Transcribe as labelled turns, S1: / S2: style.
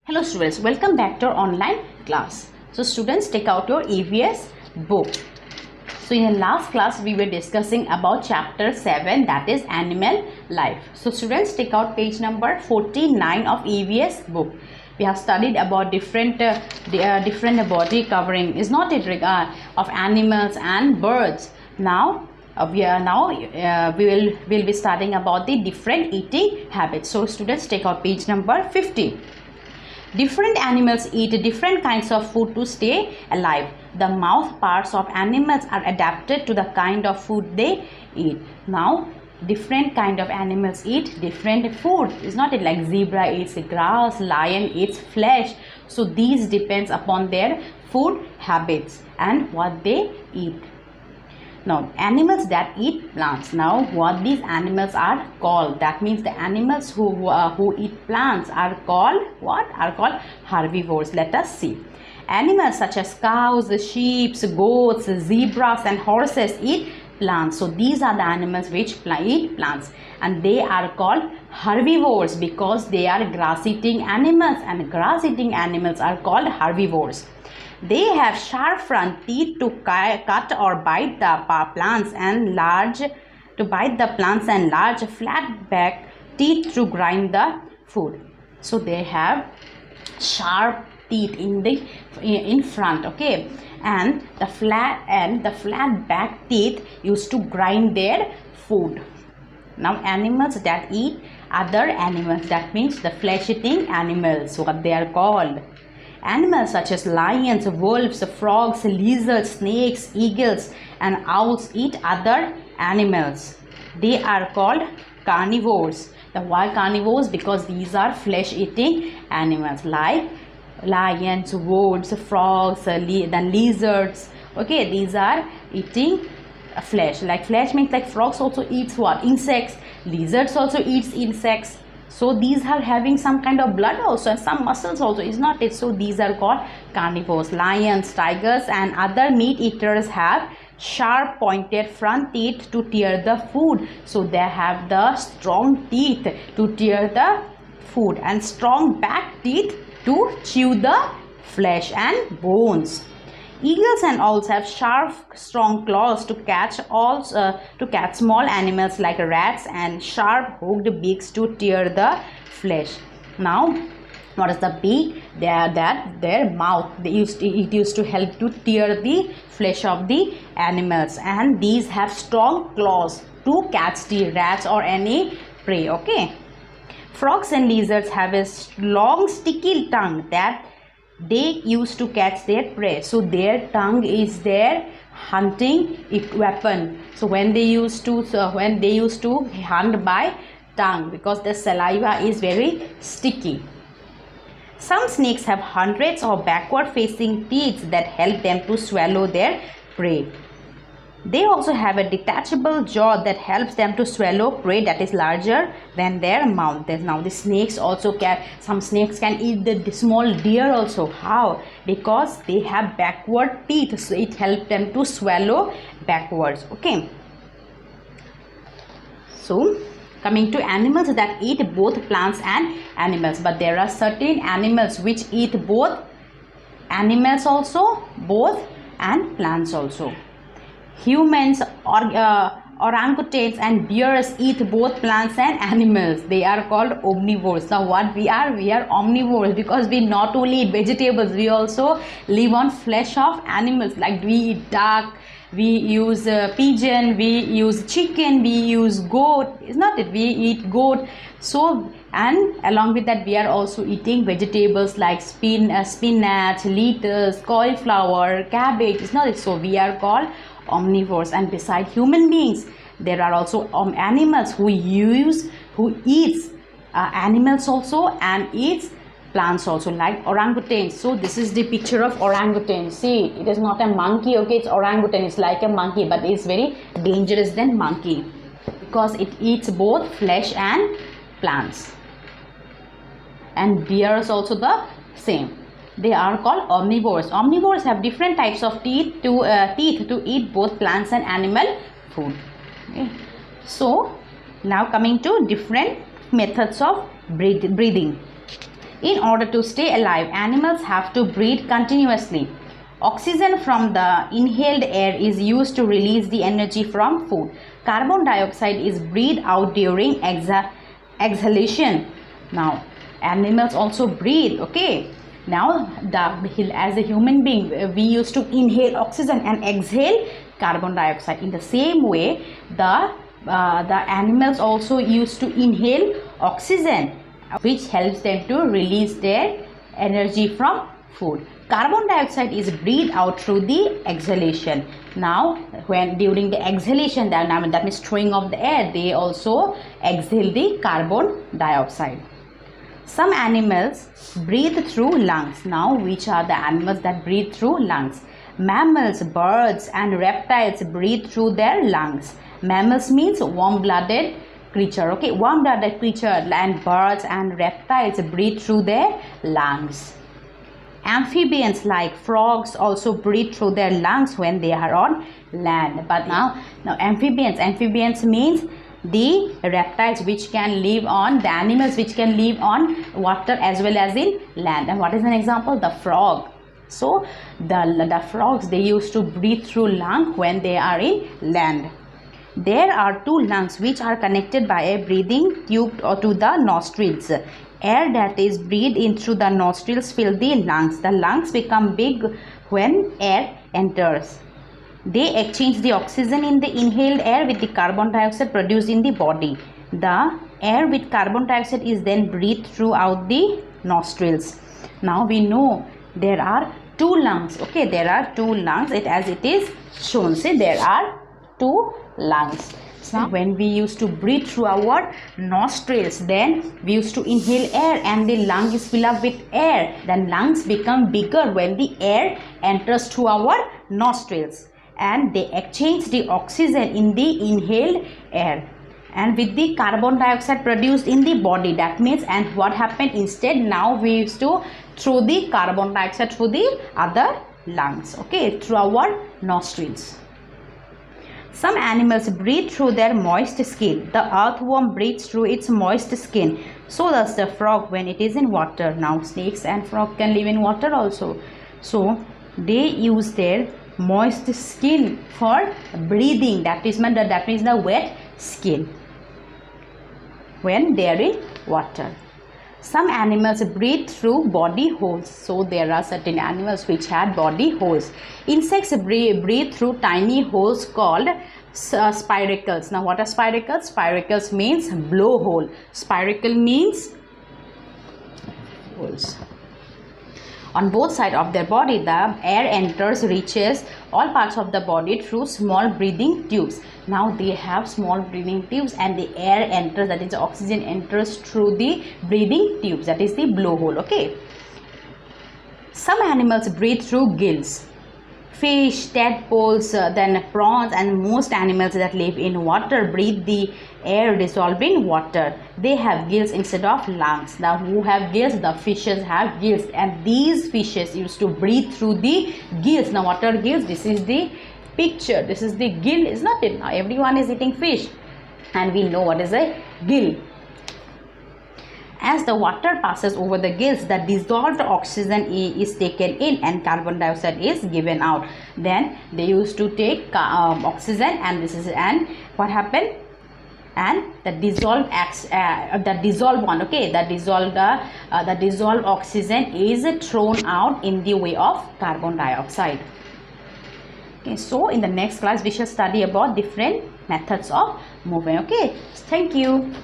S1: Hello students, welcome back to our online class. So students, take out your EVS book. So in the last class we were discussing about chapter 7, that is animal life. So students, take out page number 49 of EVS book. We have studied about different body covering, is not it, of animals and birds. Now we will be studying about the different eating habits. So students, take out page number 50. Different animals eat different kinds of food to stay alive. The mouth parts of animals are adapted to the kind of food they eat. Now, different kind of animals eat different food. It's not it like zebra eats grass, lion eats flesh. So these depends upon their food habits and what they eat. Now, animals that eat plants. Now, what these animals are called? That means the animals who eat plants are called what? Are called herbivores. Let us see. Animals such as cows, sheep, goats, zebras, and horses eat plants. So these are the animals which eat plants, and they are called herbivores because they are grass-eating animals, and grass-eating animals are called herbivores. They have sharp front teeth to cut or bite the plants and large flat back teeth to grind the food. So they have sharp teeth in front, okay, and the flat back teeth used to grind their food. Now animals that eat other animals, that means the flesh-eating animals, what they are called. Animals such as lions, wolves, frogs, lizards, snakes, eagles, and owls eat other animals. They are called carnivores. Why carnivores? Because these are flesh-eating animals like lions, wolves, frogs, then lizards. Okay, these are eating flesh. Like flesh means like frogs also eats what? Insects. Lizards also eats insects. So these are having some kind of blood also and some muscles also, is not it? So these are called carnivores. Lions, tigers, and other meat eaters have sharp pointed front teeth to tear the food. So they have the strong teeth to tear the food and strong back teeth to chew the flesh and bones. Eagles and owls have sharp, strong claws to catch small animals like rats and sharp hooked beaks to tear the flesh. Now, what is the beak? Their mouth. It used to help to tear the flesh of the animals, and these have strong claws to catch the rats or any prey. Okay. Frogs and lizards have a long, sticky tongue that they used to catch their prey. So their tongue is their hunting weapon. So when they used to hunt by tongue, because the saliva is very sticky. Some snakes have hundreds of backward facing teeth that help them to swallow their prey. They also have a detachable jaw that helps them to swallow prey that is larger than their mouth. Now the snakes also some snakes can eat the small deer also. How? Because they have backward teeth, so it helps them to swallow backwards. Okay. So coming to animals that eat both plants and animals, but there are certain animals which eat both animals also, both and plants also. Humans, orangutans and bears eat both plants and animals. They are called omnivores. Now what we are omnivores because we not only eat vegetables, we also live on flesh of animals. Like we eat duck, we use pigeon, we use chicken, we use goat. Is not it? We eat goat. So, and along with that we are also eating vegetables like spinach, lettuce, cauliflower, cabbage. Is not it? So we are called omnivores. And beside human beings, there are also animals who eats animals also and eats plants also, like orangutans. So this is the picture of orangutan. See, it is not a monkey, okay, it's orangutan. It's like a monkey, but it's very dangerous than monkey because it eats both flesh and plants. And bears also the same. They are called omnivores. Omnivores have different types of teeth to eat both plants and animal food. Okay. So now coming to different methods of breathing. In order to stay alive, animals have to breathe continuously. Oxygen from the inhaled air is used to release the energy from food. Carbon dioxide is breathed out during exhalation. Now, animals also breathe, okay? Now, as a human being, we used to inhale oxygen and exhale carbon dioxide. In the same way, the animals also used to inhale oxygen, which helps them to release their energy from food. Carbon dioxide is breathed out through the exhalation. Now, when during the exhalation, that means throwing off the air, they also exhale the carbon dioxide. Some animals breathe through lungs. Now, which are the animals that breathe through lungs? Mammals, birds, and reptiles breathe through their lungs. Mammals means warm-blooded creature, okay? Warm-blooded creature, and birds and reptiles breathe through their lungs. Amphibians like frogs also breathe through their lungs when they are on land. But now amphibians means the reptiles which can live on, the animals which can live on water as well as in land. And what is an example? The frog. So the frogs, they used to breathe through lung when they are in land. There are two lungs which are connected by a breathing tube to the nostrils. Air that is breathed in through the nostrils fill the lungs. The lungs become big when air enters. They exchange the oxygen in the inhaled air with the carbon dioxide produced in the body. The air with carbon dioxide is then breathed throughout the nostrils. Now we know there are two lungs. Okay, there are two lungs. As it is shown. See, there are two lungs. So when we used to breathe through our nostrils, then we used to inhale air and the lung is filled up with air. Then lungs become bigger when the air enters through our nostrils, and they exchange the oxygen in the inhaled air and with the carbon dioxide produced in the body. That means, and what happened instead, now we used to throw the carbon dioxide through the other lungs, okay, through our nostrils. Some animals breathe through their moist skin. The earthworm breathes through its moist skin. So does the frog when it is in water. Now snakes and frog can live in water also. So they use their moist skin for breathing. That means the wet skin when they are in water. Some animals breathe through body holes. So there are certain animals which had body holes. Insects breathe through tiny holes called spiracles. Now what are spiracles? Spiracles means blowhole. Spiracle means holes. On both sides of their body, the air reaches all parts of the body through small breathing tubes. Now they have small breathing tubes and the air enters, that is oxygen enters through the breathing tubes, that is the blowhole, okay. Some animals breathe through gills. Fish, tadpoles, then prawns, and most animals that live in water breathe the air dissolved in water. They have gills instead of lungs. Now who have gills? The fishes have gills, and these fishes used to breathe through the gills. Now what are gills? This is the picture. This is the gill, is not it? Now everyone is eating fish and we know what is a gill. As the water passes over the gills, the dissolved oxygen is taken in and carbon dioxide is given out. Then they used to take oxygen, and what happened? And the dissolved oxygen is thrown out in the way of carbon dioxide. Okay, so in the next class we shall study about different methods of moving. Okay, thank you.